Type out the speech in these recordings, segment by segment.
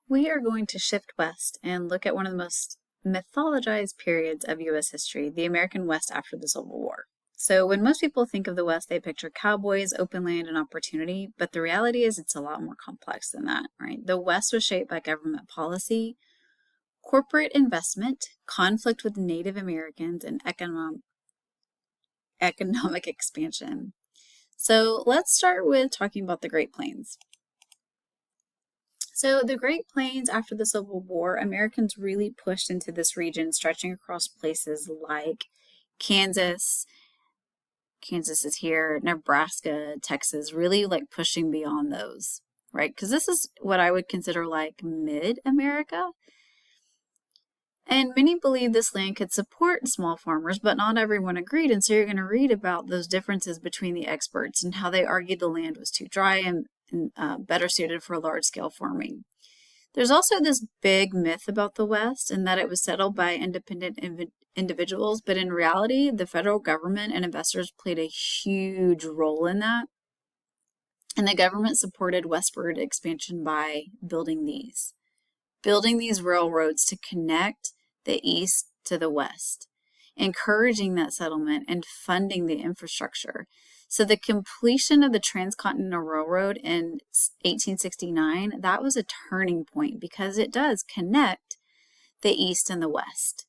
We are going to shift west and look at one of the most mythologized periods of U.S. history, the American West after the Civil War. So, when most people think of the West, they picture cowboys, open land, and opportunity, but the reality is it's a lot more complex than that, right? The West was shaped by government policy, corporate investment, conflict with Native Americans, and economic expansion. So, let's start with talking about the Great Plains. So the Great Plains after the Civil War, Americans really pushed into this region, stretching across places like Kansas. Kansas is here, Nebraska, Texas, really like pushing beyond those, right? Because this is what I would consider like mid-America. And many believe this land could support small farmers, but not everyone agreed. And so you're going to read about those differences between the experts and how they argued the land was too dry and better suited for large-scale farming. There's also this big myth about the West and that it was settled by independent individuals, but in reality, the federal government and investors played a huge role in that. And the government supported westward expansion by building these railroads to connect the East to the West, encouraging that settlement and funding the infrastructure. So the completion of the Transcontinental Railroad in 1869, that was a turning point because it does connect the East and the West,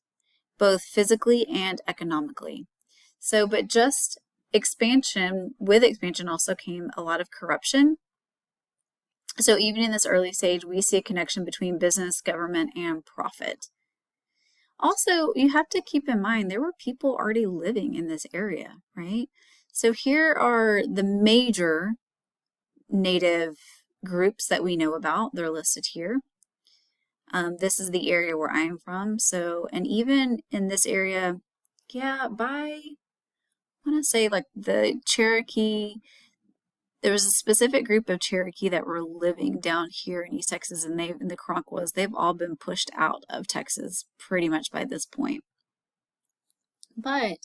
both physically and economically. So, but just with expansion also came a lot of corruption. So even in this early stage, we see a connection between business, government, and profit. Also, you have to keep in mind there were people already living in this area, right? So here are the major native groups that we know about. They're listed here. This is the area where I'm from. So, and even in this area, I want to say like the Cherokee, there was a specific group of Cherokee that were living down here in East Texas, and the chronicle was they've all been pushed out of Texas pretty much by this point. But,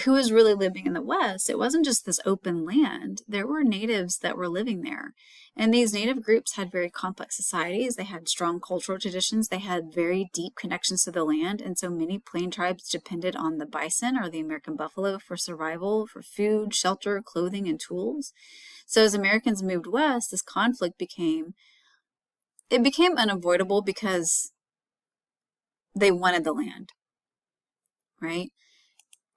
who was really living in the West? It wasn't just this open land. There were natives that were living there. And these native groups had very complex societies. They had strong cultural traditions. They had very deep connections to the land. And so many plain tribes depended on the bison or the American buffalo for survival, for food, shelter, clothing, and tools. So as Americans moved west, this conflict became unavoidable because they wanted the land, right?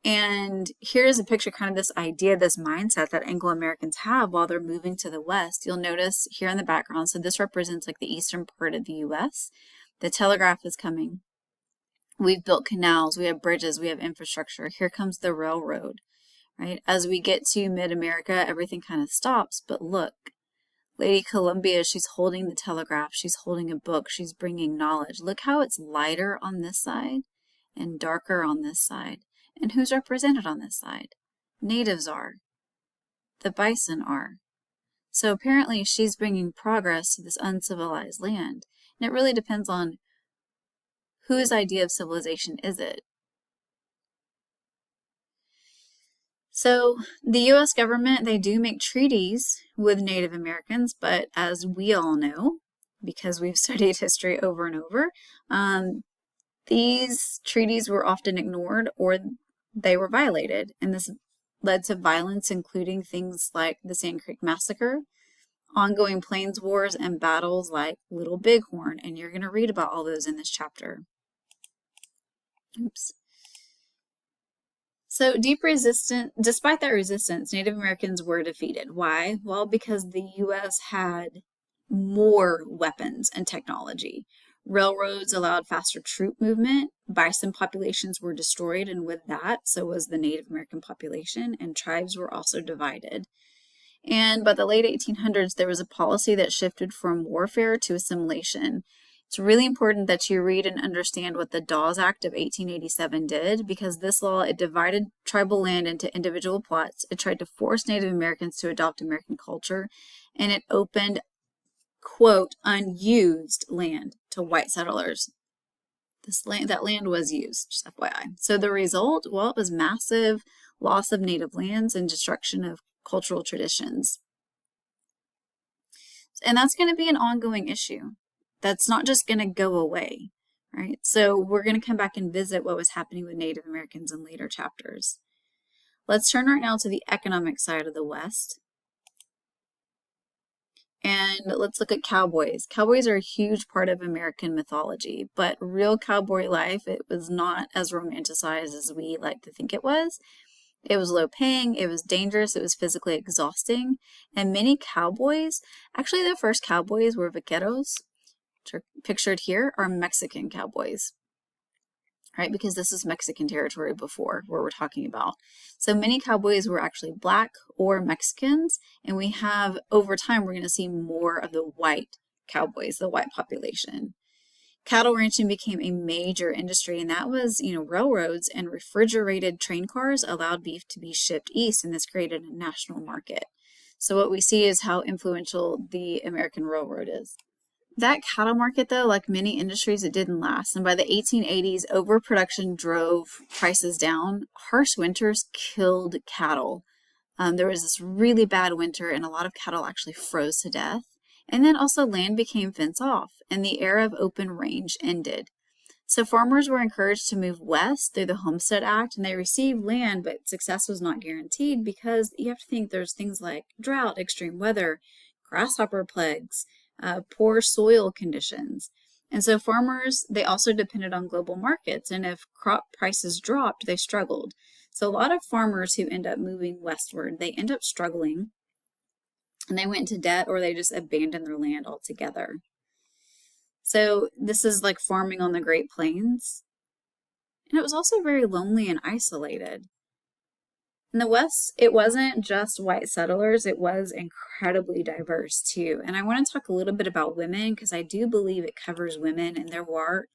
And here's a picture, kind of this idea, this mindset that Anglo-Americans have while they're moving to the West. You'll notice here in the background, so this represents like the eastern part of the U.S. The telegraph is coming. We've built canals, we have bridges, we have infrastructure. Here comes the railroad, right? As we get to mid-America, everything kind of stops, but look, Lady Columbia, she's holding the telegraph, she's holding a book, she's bringing knowledge. Look how it's lighter on this side and darker on this side. And who's represented on this side? Natives are. The bison are. So apparently she's bringing progress to this uncivilized land. And it really depends on whose idea of civilization is it. So the U.S. government, they do make treaties with Native Americans, but as we all know, because we've studied history over and over, these treaties were often ignored or they were violated, and this led to violence, including things like the Sand Creek Massacre, ongoing Plains Wars, and battles like Little Bighorn, and you're going to read about all those in this chapter. Oops. So despite that resistance, Native Americans were defeated. Why? Well, because the U.S. had more weapons and technology. Railroads allowed faster troop movement, bison populations were destroyed, and with that, so was the Native American population, and tribes were also divided. And by the late 1800s, there was a policy that shifted from warfare to assimilation. It's really important that you read and understand what the Dawes Act of 1887 did, because this law, it divided tribal land into individual plots. It tried to force Native Americans to adopt American culture, and it opened, quote, unused land to white settlers. That land was used, just FYI. So the result, well, it was massive loss of native lands and destruction of cultural traditions. And that's going to be an ongoing issue. That's not just going to go away, right? So we're going to come back and visit what was happening with Native Americans in later chapters. Let's turn right now to the economic side of the West. And let's look at cowboys. Cowboys are a huge part of American mythology, but real cowboy life, it was not as romanticized as we like to think it was. It was low paying, it was dangerous, it was physically exhausting, and many cowboys, actually the first cowboys were vaqueros, which are pictured here, are Mexican cowboys, right? Because this is Mexican territory before where we're talking about. So many cowboys were actually black or Mexicans, and we have, over time, we're going to see more of the white cowboys, the white population. Cattle ranching became a major industry, and that was, railroads and refrigerated train cars allowed beef to be shipped east, and this created a national market. So what we see is how influential the American railroad is. That cattle market, though, like many industries, it didn't last, and by the 1880s, overproduction drove prices down. Harsh winters killed cattle. There was this really bad winter, and a lot of cattle actually froze to death. And then also land became fenced off, and the era of open range ended. So farmers were encouraged to move west through the Homestead Act, and they received land, but success was not guaranteed because you have to think there's things like drought, extreme weather, grasshopper plagues, poor soil conditions. And so farmers, they also depended on global markets, and if crop prices dropped, they struggled. So a lot of farmers who end up moving westward, they end up struggling, and they went into debt or they just abandoned their land altogether. So this is like farming on the Great Plains. And it was also very lonely and isolated. In the West, it wasn't just white settlers, it was incredibly diverse too. And I want to talk a little bit about women because I do believe it covers women, and there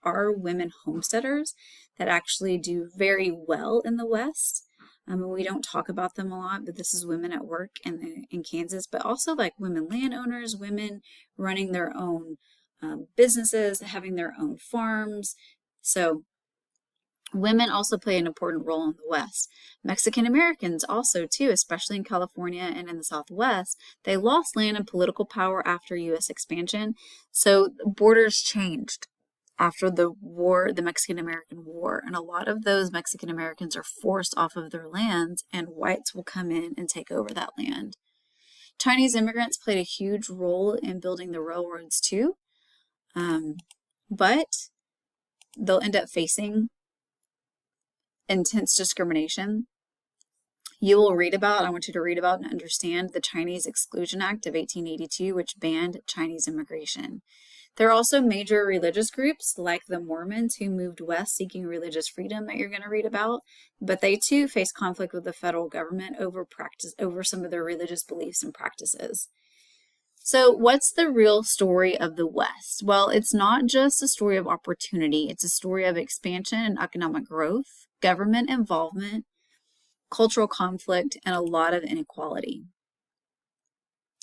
are women homesteaders that actually do very well in the West. We don't talk about them a lot, but this is women at work in Kansas, but also like women landowners, women running their own businesses, having their own farms. So women also play an important role in the West. Mexican Americans also too, especially in California and in the Southwest, they lost land and political power after U.S. expansion. So borders changed after the war, the Mexican-American War, and a lot of those Mexican Americans are forced off of their lands, and whites will come in and take over that land. Chinese immigrants played a huge role in building the railroads too, but they'll end up facing intense discrimination. I want you to read about and understand the Chinese Exclusion Act of 1882, which banned Chinese immigration. There are also major religious groups like the Mormons who moved west seeking religious freedom that you're going to read about, but they too face conflict with the federal government over some of their religious beliefs and practices. So what's the real story of the West? Well, it's not just a story of opportunity. It's a story of expansion and economic growth, government involvement, cultural conflict, and a lot of inequality.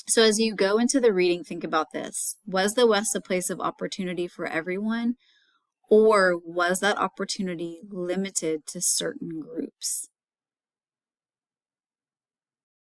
So as you go into the reading, think about this. Was the West a place of opportunity for everyone, or was that opportunity limited to certain groups?